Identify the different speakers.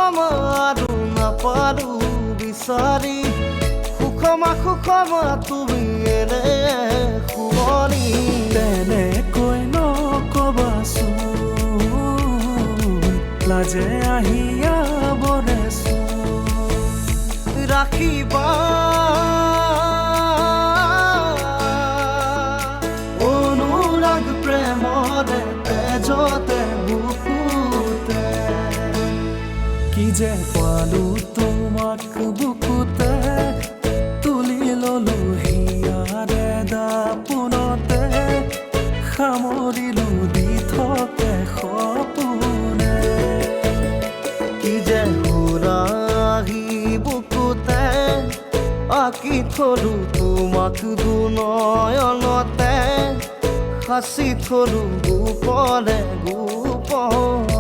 Speaker 1: আৰু নাপালো বিচাৰি সুখমা তুমি এনে শুৱনি
Speaker 2: তেনেকৈ নকবাচোন লাজে আহিয়া বৰেচোন
Speaker 1: ৰাখিবা অনুৰাগ প্ৰেমৰে তেজতে বুকুতে
Speaker 2: কি যে পালো তোমাক বুকুতে তুলি ললো হিয়াৰে দাপোনতে সামৰিলো দি থাকে সপোনে
Speaker 1: কি যে হুৰাহি বুকুতে আঁকি থলো তোমাক দুনয়নতে সাঁচি থলো গোপনে গোপনে